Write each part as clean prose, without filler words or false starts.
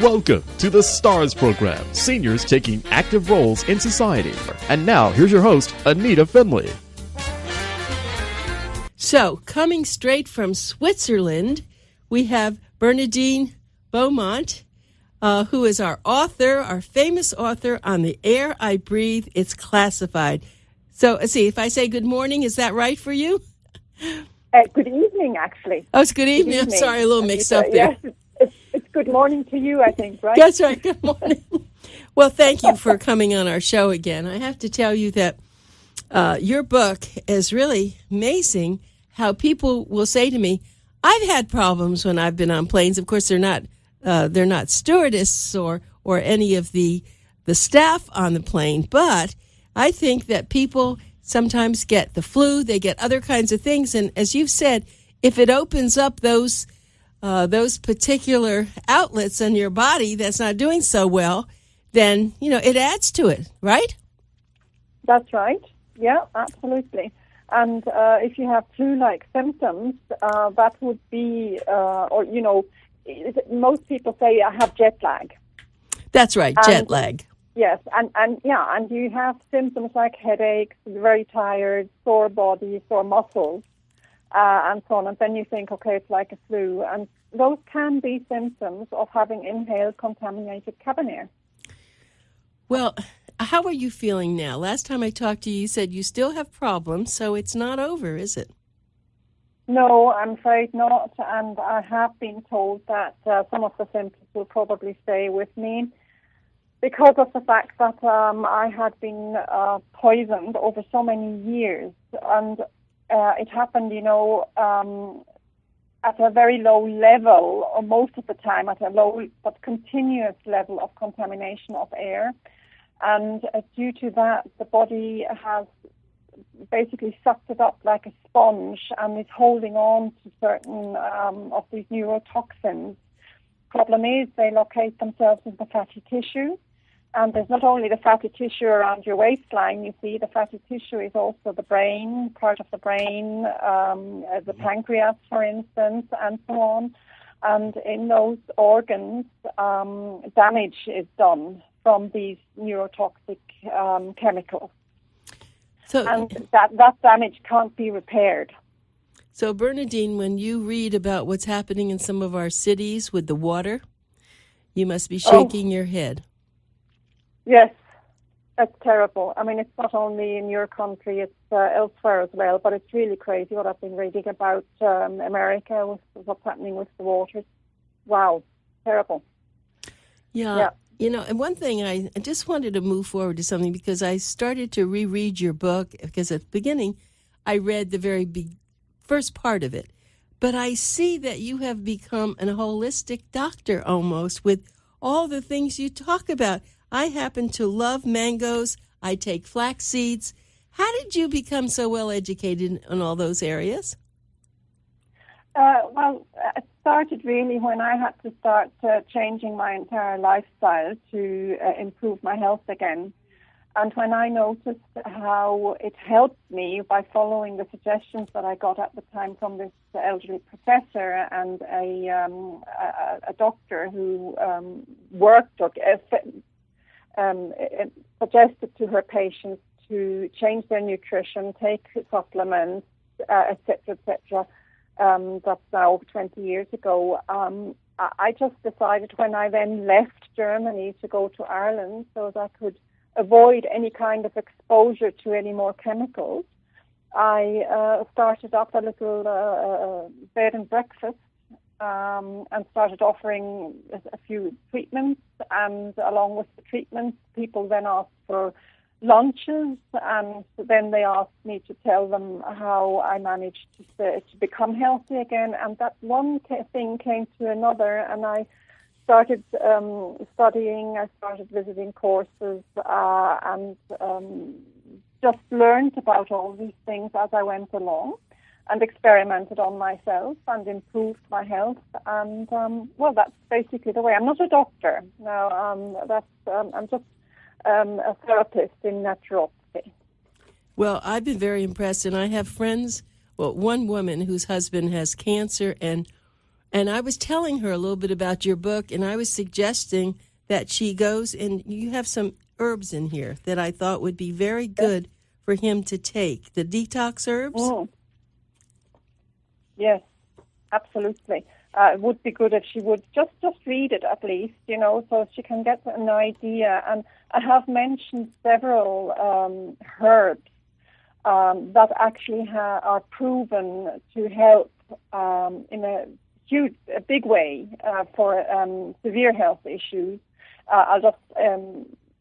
Welcome to the STARS program, seniors taking active roles in society. And now, here's your host, Anita Finley. So, coming straight from Switzerland, we have Bearnairdine Beaumont, who is our author, our famous author on The Air I Breathe, It's Classified. So, let's see, if I say good morning, is that right for you? Good evening, actually. Oh, it's good evening. I'm sorry, a little mixed up there. Yes, it's good morning to you, I think, right? That's right, good morning. Well, thank you for coming on our show again. I have to tell you that your book is really amazing how people will say to me, I've had problems when I've been on planes. Of course, they're not stewardess or any of the staff on the plane, but I think that people sometimes get the flu, they get other kinds of things, and as you've said, if it opens up those particular outlets in your body that's not doing so well, then it adds to it, right? That's right. Yeah, absolutely. And if you have flu-like symptoms, that would be, most people say I have jet lag. That's right, jet lag. Yes, and you have symptoms like headaches, very tired, sore body, sore muscles, and so on. And then you think, okay, it's like a flu. And those can be symptoms of having inhaled contaminated cabin air. Well, how are you feeling now? Last time I talked to you, you said you still have problems, so it's not over, is it? No, I'm afraid not. And I have been told that some of the symptoms will probably stay with me because of the fact that I had been poisoned over so many years. And it happened, at a very low level, or most of the time at a low but continuous level of contamination of air. And due to that, the body has basically sucked it up like a sponge and is holding on to certain of these neurotoxins. Problem is, they locate themselves in the fatty tissue. And there's not only the fatty tissue around your waistline, you see, the fatty tissue is also the brain, part of the brain, the pancreas, for instance, and so on. And in those organs, damage is done from these neurotoxic chemicals. And that damage can't be repaired. So, Bearnairdine, when you read about what's happening in some of our cities with the water, you must be shaking your head. Yes, that's terrible. I mean, it's not only in your country, it's elsewhere as well, but it's really crazy what I've been reading about America, with what's happening with the waters. Wow, terrible. Yeah. And one thing, I just wanted to move forward to something because I started to reread your book because at the beginning I read the very first part of it. But I see that you have become a holistic doctor almost with all the things you talk about. I happen to love mangoes. I take flax seeds. How did you become so well educated in all those areas? It started really when I had to start changing my entire lifestyle to improve my health again. And when I noticed how it helped me by following the suggestions that I got at the time from this elderly professor and a doctor who worked or suggested to her patients to change their nutrition, take supplements, etc., etc. That's now over 20 years ago. I just decided when I then left Germany to go to Ireland so that I could avoid any kind of exposure to any more chemicals, I started up a little bed and breakfast and started offering a few treatments. And along with the treatments, people then asked for lunches, and then they asked me to tell them how I managed to become healthy again. And that one thing came to another, and I started studying, I started visiting courses, and just learned about all these things as I went along and experimented on myself and improved my health. And, that's basically the way. I'm not a doctor. No, I'm just a therapist in naturopathy. Well, I've been very impressed, and I have friends, one woman whose husband has cancer, and And I was telling her a little bit about your book, and I was suggesting that she goes, and you have some herbs in here that I thought would be very good for him to take. The detox herbs? Mm. Yes, absolutely. It would be good if she would just read it at least, so she can get an idea. And I have mentioned several herbs that actually are proven to help in a big way for severe health issues. I'll just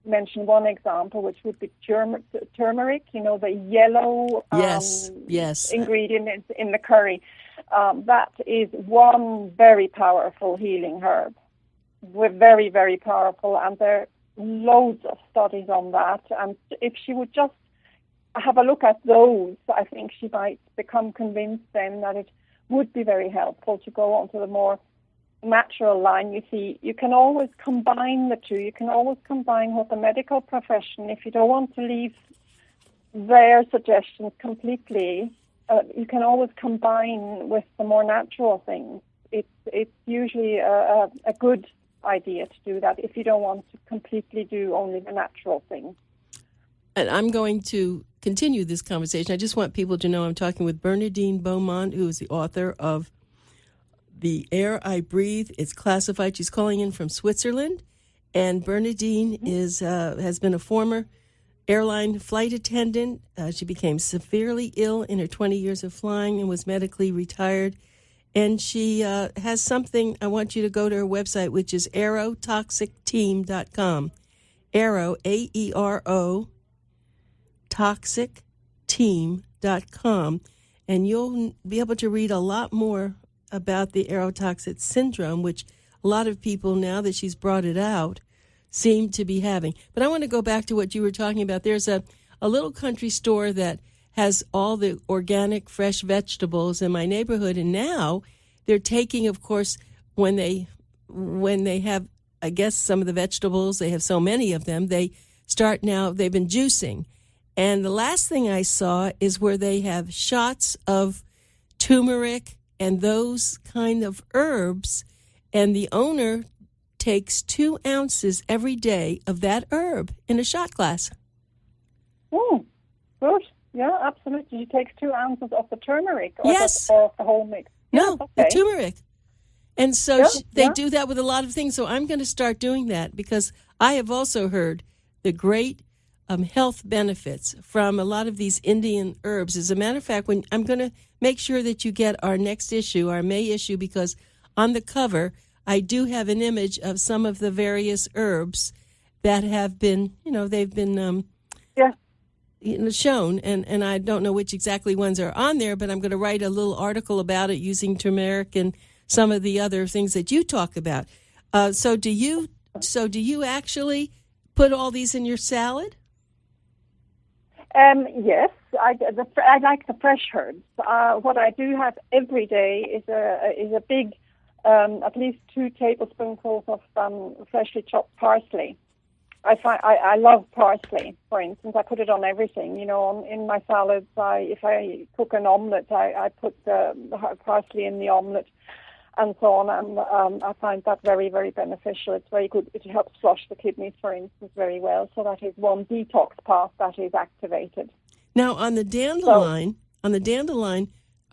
mention one example, which would be turmeric, the yellow ingredient in the curry. That is one very powerful healing herb. We're very, very powerful, and there are loads of studies on that. And if she would just have a look at those, I think she might become convinced then that it would be very helpful to go on to the more natural line. You see, you can always combine the two. You can always combine what the medical profession, if you don't want to leave their suggestions completely, you can always combine with the more natural things. It's usually a good idea to do that if you don't want to completely do only the natural things. And I'm going to continue this conversation. I just want people to know I'm talking with Bearnairdine Beaumont, who is the author of The Air I Breathe. It's classified. She's calling in from Switzerland. And Bearnairdine has been a former airline flight attendant. She became severely ill in her 20 years of flying and was medically retired. And she has something. I want you to go to her website, which is aerotoxicteam.com. Aero, A-E-R-O, toxicteam.com. And you'll be able to read a lot more about the aerotoxic syndrome, which a lot of people, now that she's brought it out, seem to be having. But I want to go back to what you were talking about. There's a little country store that has all the organic, fresh vegetables in my neighborhood, and now they're taking, of course, when they have, I guess, some of the vegetables, they have so many of them, they've been juicing. And the last thing I saw is where they have shots of turmeric and those kind of herbs, and the owner takes 2 ounces every day of that herb in a shot glass. Oh, good. Yeah, absolutely. She takes 2 ounces of the turmeric or yes. or the whole mix. No, okay. The turmeric. And so they do that with a lot of things. So I'm going to start doing that because I have also heard the great health benefits from a lot of these Indian herbs. As a matter of fact, when I'm going to make sure that you get our next issue, our May issue, because on the cover, I do have an image of some of the various herbs that have been, they've been shown, and I don't know which exactly ones are on there, but I'm going to write a little article about it using turmeric and some of the other things that you talk about. So do you actually put all these in your salad? Yes, I like the fresh herbs. What I do have every day is a big, at least 2 tablespoonfuls of freshly chopped parsley. I love parsley, for instance. I put it on everything. In my salads. If I cook an omelette, I put the parsley in the omelette, and so on. And I find that very, very beneficial. It's very good. It helps flush the kidneys, for instance, very well. So that is one detox path that is activated. Now, on the dandelion, are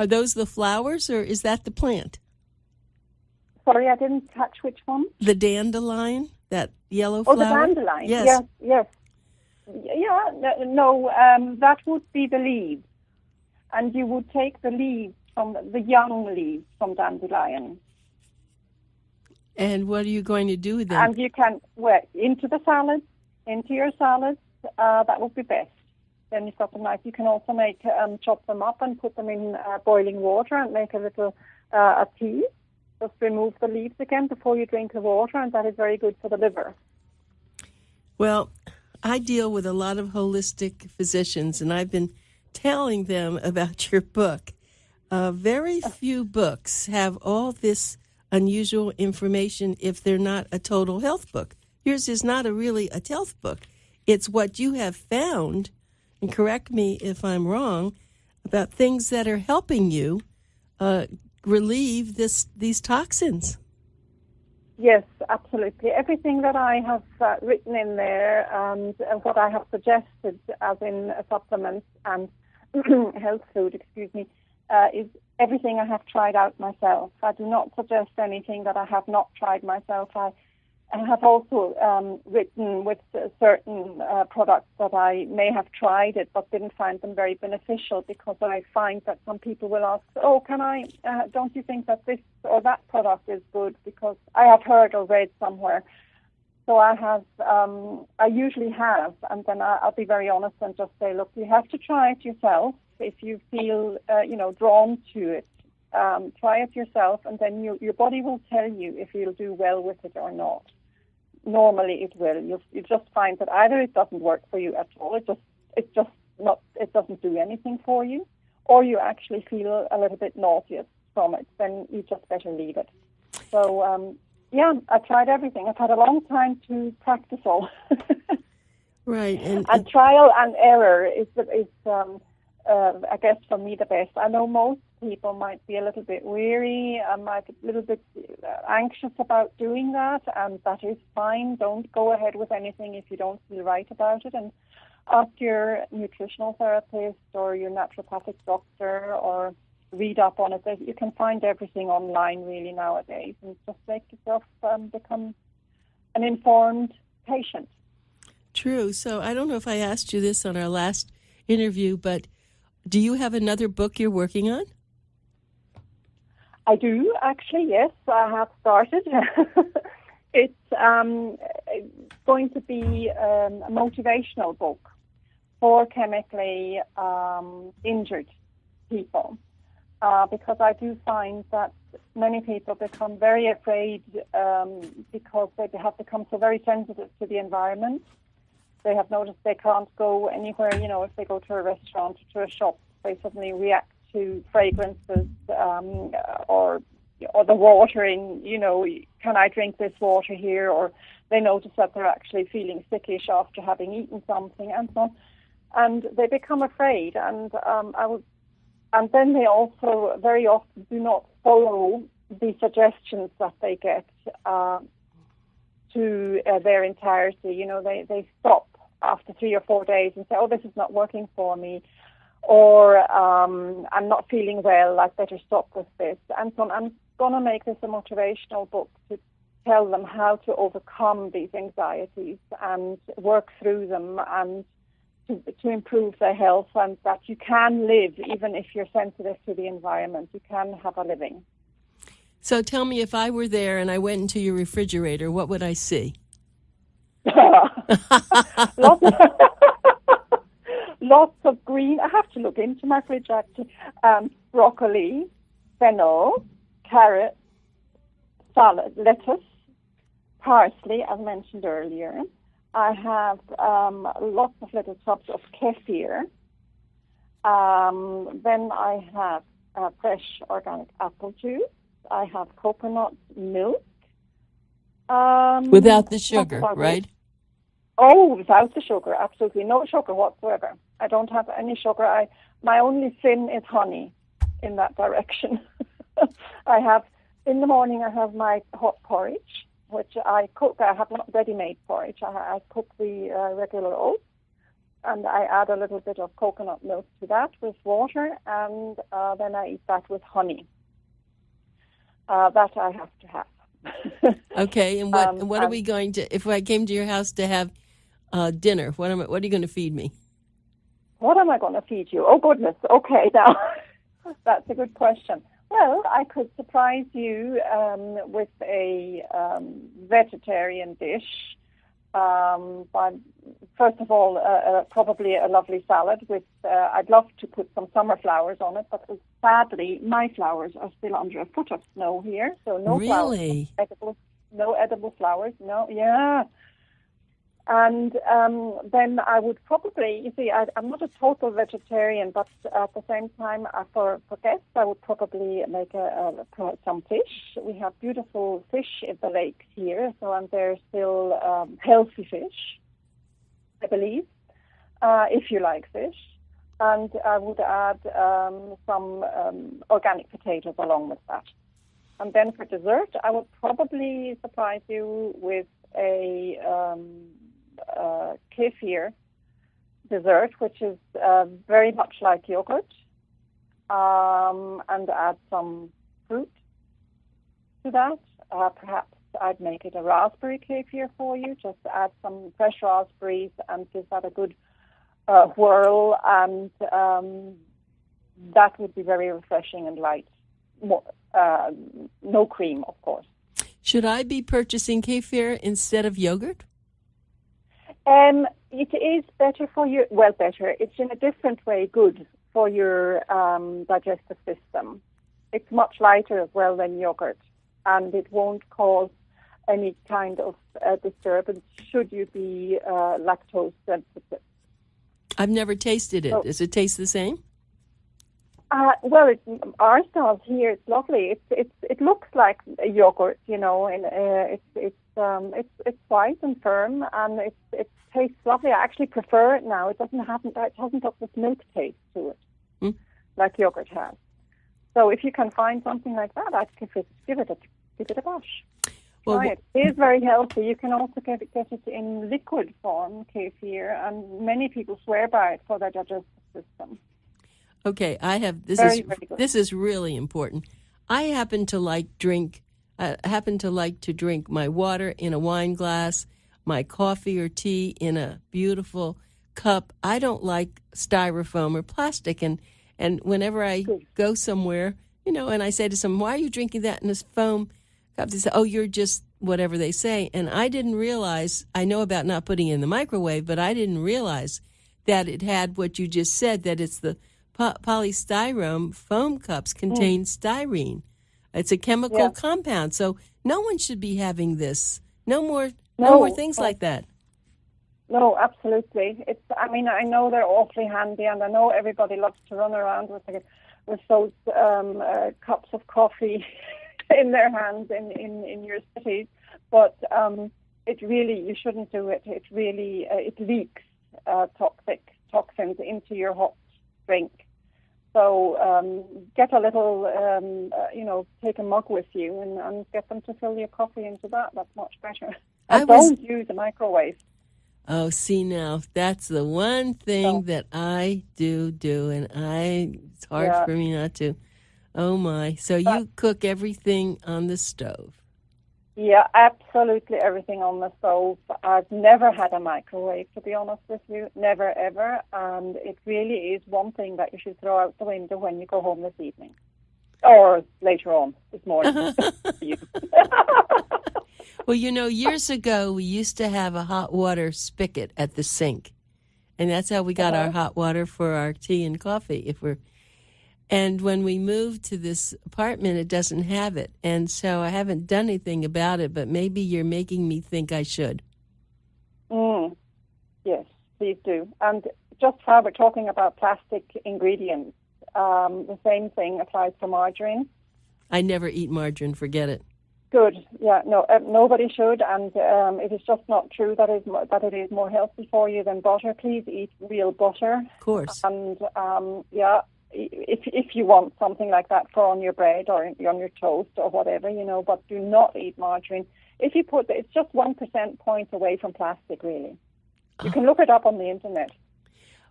those the flowers, or is that the plant? Sorry, I didn't catch which one. The dandelion, that yellow flower. Oh, the dandelion. Yes. Yeah. No, that would be the leaves, and you would take the leaves from the young leaves from dandelion. And what are you going to do with them? And you can into your salads. That would be best. Then you've got them nice. You can also chop them up and put them in boiling water and make a little a tea. Just remove the leaves again before you drink the water, and that is very good for the liver. Well, I deal with a lot of holistic physicians, and I've been telling them about your book. Very few books have all this unusual information if they're not a total health book. Yours is not really a health book. It's what you have found, and correct me if I'm wrong, about things that are helping you relieve these toxins. Yes, absolutely. Everything that I have written in there and what I have suggested, as in supplements and health food, is everything I have tried out myself. I do not suggest anything that I have not tried myself. I have also written with certain products that I may have tried it but didn't find them very beneficial, because I find that some people will ask, don't you think that this or that product is good? Because I have heard or read somewhere. So I usually have, and then I'll be very honest and just say, look, you have to try it yourself. If you feel, drawn to it, try it yourself, and then your body will tell you if you'll do well with it or not. Normally, it will. You just find that either it doesn't work for you at all, it doesn't do anything for you, or you actually feel a little bit nauseous from it. Then you just better leave it. So, I tried everything. I've had a long time to practice all. Right, and trial and error is I guess for me the best. I know most people might be a little bit weary, might be a little bit anxious about doing that, and that is fine. Don't go ahead with anything if you don't feel right about it, and ask your nutritional therapist or your naturopathic doctor, or read up on it. You can find everything online really nowadays, and just make yourself become an informed patient. True. So I don't know if I asked you this on our last interview, but do you have another book you're working on? I do, actually, yes. I have started. It's going to be a motivational book for chemically injured people, because I do find that many people become very afraid because they have become so very sensitive to the environment. They have noticed they can't go anywhere, if they go to a restaurant or to a shop, they suddenly react to fragrances or the watering, can I drink this water here? Or they notice that they're actually feeling sickish after having eaten something, and so on. And they become afraid, and then they also very often do not follow the suggestions that they get to their entirety. They stop after 3 or 4 days and say, this is not working for me, or I'm not feeling well, I'd better stop with this. And so I'm going to make this a motivational book to tell them how to overcome these anxieties and work through them, and to improve their health, and that you can live even if you're sensitive to the environment. You can have a living. So tell me, if I were there and I went into your refrigerator, what would I see? Lots of green. I have to look into my fridge, actually. Broccoli, fennel, carrot, salad, lettuce, parsley, as mentioned earlier. I have lots of little tubs of kefir. Then I have fresh organic apple juice. I have coconut milk. Without the sugar, right? Oh, without the sugar, absolutely. No sugar whatsoever. I don't have any sugar. My only sin is honey in that direction. In the morning I have my hot porridge, which I cook. I have not ready-made porridge. I cook the regular oats, and I add a little bit of coconut milk to that with water, and then I eat that with honey. That I have to have. Okay, and what are we going to, if I came to your house to have dinner, what are you going to feed me? What am I going to feed you? Oh, goodness. Okay, now, that's a good question. Well, I could surprise you with a vegetarian dish. First of all, probably a lovely salad with, I'd love to put some summer flowers on it, but sadly, my flowers are still under a foot of snow here, so no really? flowers. No edible flowers, no, yeah. And then I would probably, I'm not a total vegetarian, but at the same time, for guests, I would probably make some fish. We have beautiful fish in the lakes here, and they're still healthy fish, I believe, if you like fish. and I would add some organic potatoes along with that. And then for dessert, I would probably surprise you with a kefir dessert, which is very much like yogurt, and add some fruit to that. Perhaps I'd make it a raspberry kefir for you. Just add some fresh raspberries and give that a good whirl, and that would be very refreshing and light. No cream, of course. Should I be purchasing kefir instead of yogurt? It is better for you. Well, better. It's in a different way good for your digestive system. It's much lighter as well than yogurt, and it won't cause any kind of disturbance should you be lactose sensitive. I've never tasted it. Does it taste the same? Well, ours does here. It's lovely. It looks like a yogurt, you know, and it's white and firm, and it tastes lovely. I actually prefer it now. It hasn't got this milk taste to it, like yogurt has. So if you can find something like that, I'd give it a bash. Well, Try it. It is very healthy. You can also get it in liquid form, kefir, and many people swear by it for their digestive system. Okay, I have this Very, is very good. this is really important. I happen to like to drink my water in a wine glass, my coffee or tea in a beautiful cup. I don't like styrofoam or plastic, and whenever I go somewhere, you know, and I say to someone, "Why are you drinking that in this foam cup?" They say, "Oh, you're just whatever they say." And I didn't realize, I know about not putting it in the microwave, but I didn't realize that it had what you just said, that it's the polystyrene foam cups contain styrene. It's a chemical compound. So no one should be having this. No more things like that. No, absolutely. I know they're awfully handy, and I know everybody loves to run around with those cups of coffee in their hands in your cities. But you shouldn't do it. It really it leaks toxins into your hot drink. So get a little, take a mug with you and get them to fill your coffee into that. That's much better. And don't use a microwave. Oh, see now, that's the one thing that I do, and it's hard for me not to. Oh my! So you cook everything on the stove? Yeah, absolutely everything on the stove. I've never had a microwave, to be honest with you. Never, ever. And it really is one thing that you should throw out the window when you go home this evening. Or later on this morning. Well, you know, years ago, we used to have a hot water spigot at the sink. And that's how we got our hot water for our tea and coffee. And when we moved to this apartment, it doesn't have it. And so I haven't done anything about it, but maybe you're making me think I should. Yes, please do. And just while we're talking about plastic ingredients, the same thing applies to margarine. I never eat margarine, forget it. Good. Yeah, no, nobody should, and it is just not true that it is more healthy for you than butter. Please eat real butter. Of course. And if you want something like that for on your bread or on your toast or whatever, you know, but do not eat margarine. If you it's just 1% point away from plastic, really. You can look it up on the internet.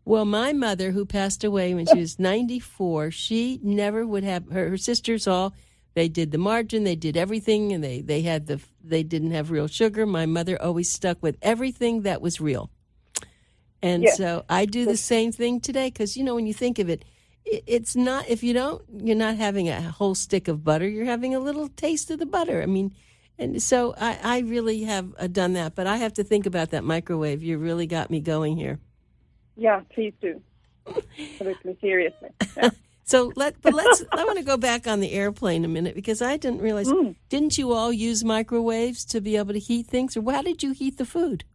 Well, my mother, who passed away when she was 94, she never would have her sisters all. They did the margarine, they did everything, and they didn't have real sugar. My mother always stuck with everything that was real. And so I do the same thing today because, you know, when you think of it, it's not, you're not having a whole stick of butter, you're having a little taste of the butter. I mean, and so I really have done that, but I have to think about that microwave. You really got me going here. Yeah, please do. Absolutely, seriously. Yeah. So I want to go back on the airplane a minute because I didn't realize, didn't you all use microwaves to be able to heat things, or how did you heat the food?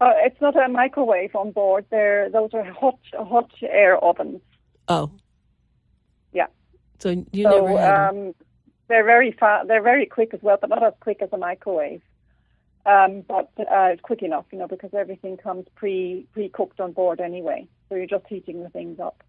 It's not a microwave on board. Those are hot air ovens. Oh. Yeah. So never had them. They're very they're very quick as well, but not as quick as a microwave. But it's quick enough, you know, because everything comes pre-cooked on board anyway. So you're just heating the things up.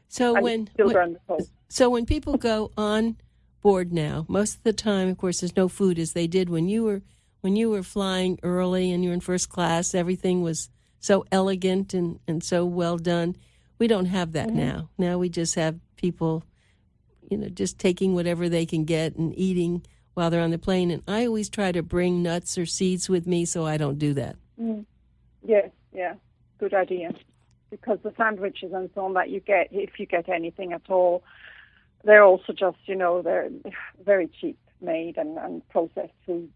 So when people go on board now, most of the time, of course, there's no food as they did when you were flying early and you were in first class. Everything was so elegant and so well done. We don't have that now. Now we just have people, just taking whatever they can get and eating while they're on the plane. And I always try to bring nuts or seeds with me, so I don't do that. Yes, yeah, good idea. Because the sandwiches and so on that you get, if you get anything at all, they're also just, they're very cheap made and processed food.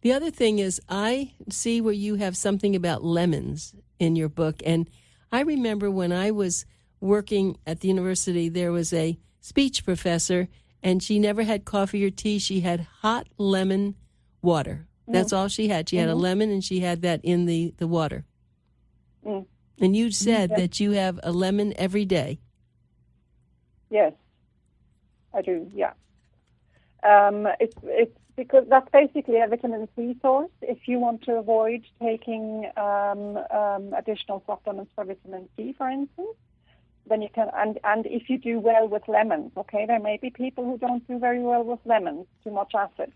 The other thing is I see where you have something about lemons in your book. And I remember when I was working at the university, there was a speech professor, and she never had coffee or tea. She had hot lemon water. That's all she had. She had a lemon, and she had that in the water. And you said that you have a lemon every day. Yes, I do, yeah. It's because that's basically a vitamin C source. If you want to avoid taking additional supplements for vitamin C, for instance, then you can, and if you do well with lemons, okay, there may be people who don't do very well with lemons, too much acid.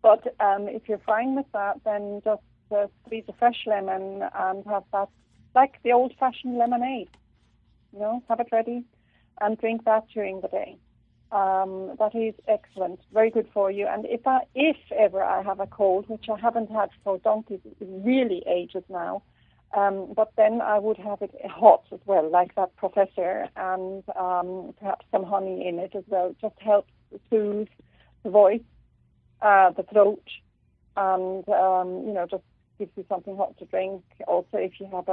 But if you're fine with that, then just squeeze a fresh lemon and have that, like the old-fashioned lemonade, have it ready and drink that during the day. That is excellent, very good for you. And if ever I have a cold, which I haven't had for donkeys, really ages now, but then I would have it hot as well, like that professor, and perhaps some honey in it as well. Just helps soothe the voice, the throat, and just gives you something hot to drink. Also, if you have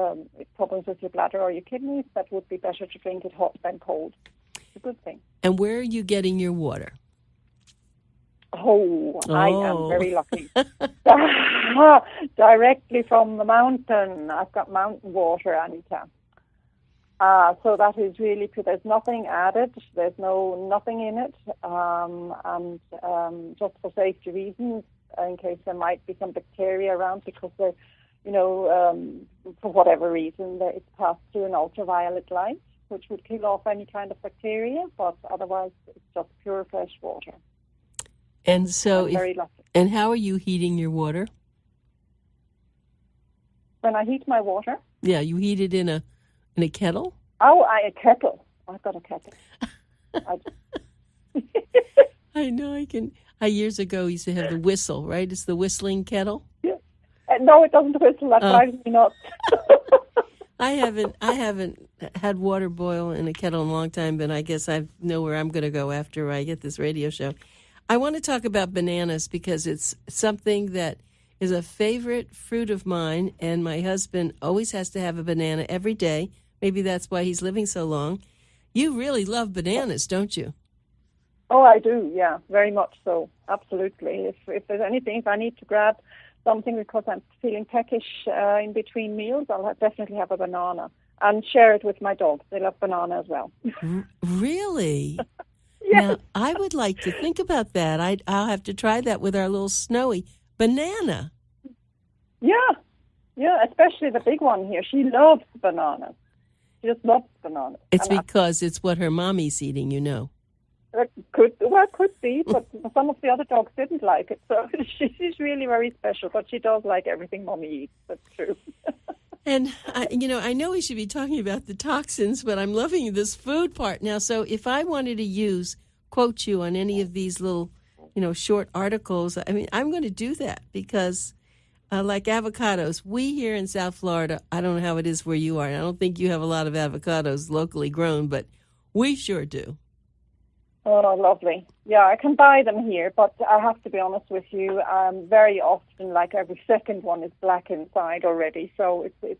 problems with your bladder or your kidneys, that would be better to drink it hot than cold. It's a good thing. And where are you getting your water? Oh, I am very lucky. Directly from the mountain. I've got mountain water, Anita. So that is really good. There's nothing added. There's nothing in it. And just for safety reasons, in case there might be some bacteria around, because they're, for whatever reason, it's passed through an ultraviolet light, which would kill off any kind of bacteria, but otherwise it's just pure fresh water. And so, very lucky. And how are you heating your water? When I heat my water? Yeah, you heat it in a kettle? Oh, a kettle. I've got a kettle. I know. I years ago used to have the whistle, right? It's the whistling kettle. Yeah. No, it doesn't whistle. That drives me nuts. I haven't had water boil in a kettle in a long time, but I guess I know where I'm going to go after I get this radio show. I want to talk about bananas because it's something that is a favorite fruit of mine, and my husband always has to have a banana every day. Maybe that's why he's living so long. You really love bananas, don't you? Oh, I do, yeah, very much so, absolutely. If there's anything, if I need to grab something because I'm feeling peckish in between meals, I'll definitely have a banana and share it with my dog. They love banana as well. Really? Yes. Now, I would like to think about that. I'll have to try that with our little Snowy. Banana. Yeah, especially the big one here. She loves bananas. She just loves bananas. It's because it's what her mommy's eating, It could be, but some of the other dogs didn't like it. So she's really very special, but she does like everything Mommy eats. That's true. And, I know we should be talking about the toxins, but I'm loving this food part now. So if I wanted to quote you on any of these little, short articles, I'm going to do that because like avocados, we here in South Florida, I don't know how it is where you are. I don't think you have a lot of avocados locally grown, but we sure do. Oh, lovely. Yeah, I can buy them here, but I have to be honest with you, very often, like every second one is black inside already. So it's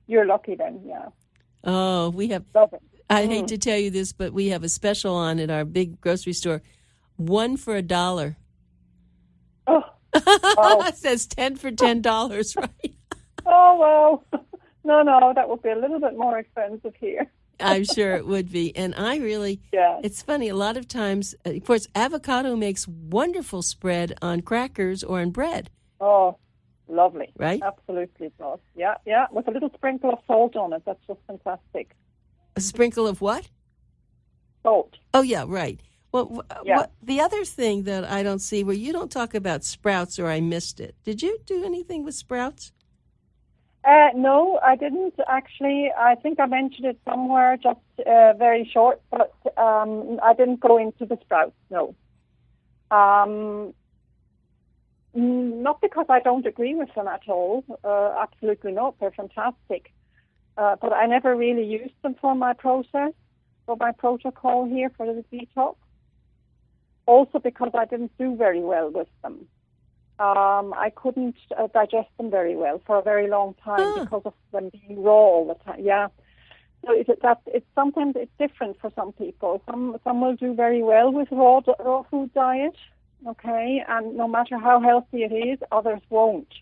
you're lucky then, yeah. Oh, we have, I hate to tell you this, but we have a special on at our big grocery store, 1 for $1. Oh, wow. It says 10 for $10, right? Oh, well, no, that would be a little bit more expensive here. I'm sure it would be. And I really, it's funny, a lot of times, of course, avocado makes wonderful spread on crackers or on bread. Oh, Lovely. Right? Absolutely it does. Yeah, yeah. With a little sprinkle of salt on it. That's just fantastic. A sprinkle of what? Salt. Oh, yeah, right. Well, Yeah. the other thing that I don't see where you don't talk about sprouts, or I missed it. Did you do anything with sprouts? No, I didn't actually. I think I mentioned it somewhere, just very short, but I didn't go into the sprouts, no. Not because I don't agree with them at all. Absolutely not. They're fantastic. But I never really used them for my process, for my protocol here for the detox. Also because I didn't do very well with them. I couldn't digest them very well for a very long time because of them being raw all the time. Yeah. So sometimes it's different for some people. Some will do very well with raw food diet, okay, and no matter how healthy it is, others won't.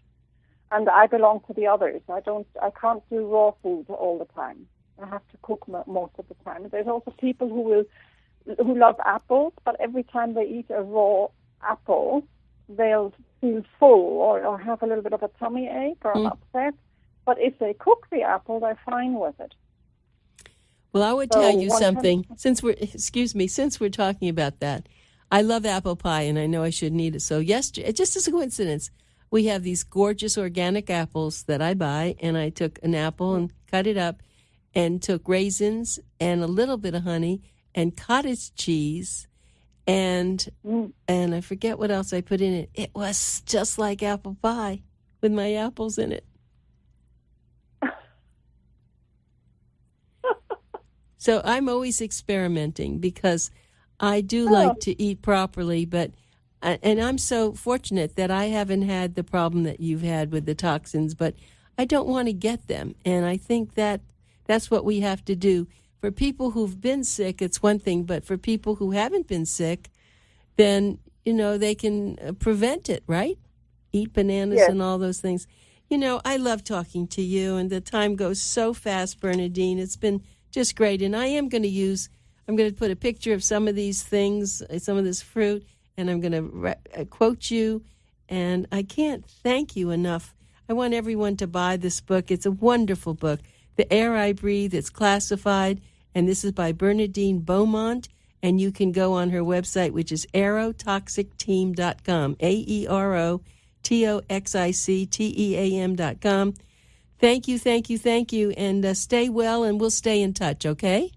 And I belong to the others. I can't do raw food all the time. I have to cook most of the time. There's also people who love apples, but every time they eat a raw apple, they'll feel full or have a little bit of a tummy ache or an upset. But if they cook the apple, they're fine with it. Well, I would tell you something. Since we're talking about that, I love apple pie, and I know I shouldn't eat it. So yesterday, just as a coincidence, we have these gorgeous organic apples that I buy, and I took an apple and cut it up, and took raisins and a little bit of honey and cottage cheese, and I forget what else I put in it. It was just like apple pie with my apples in it. So I'm always experimenting because I do like to eat properly, and I'm so fortunate that I haven't had the problem that you've had with the toxins, but I don't want to get them. And I think that's what we have to do. For people who've been sick, it's one thing, but for people who haven't been sick, then, they can prevent it, right? Eat bananas and all those things. I love talking to you, and the time goes so fast, Bearnairdine. It's been just great. And I'm going to put a picture of some of these things, some of this fruit, and I'm going to quote you. And I can't thank you enough. I want everyone to buy this book. It's a wonderful book. The Air I Breathe, it's classified, and this is by Bearnairdine Beaumont, and you can go on her website, which is aerotoxicteam.com, aerotoxicteam.com. Thank you, and stay well, and we'll stay in touch, okay?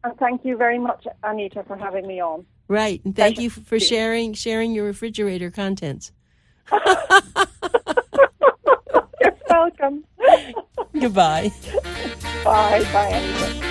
And thank you very much, Anita, for having me on. Right, and thank you for sharing your refrigerator contents. You're welcome. Goodbye. Bye, Anita.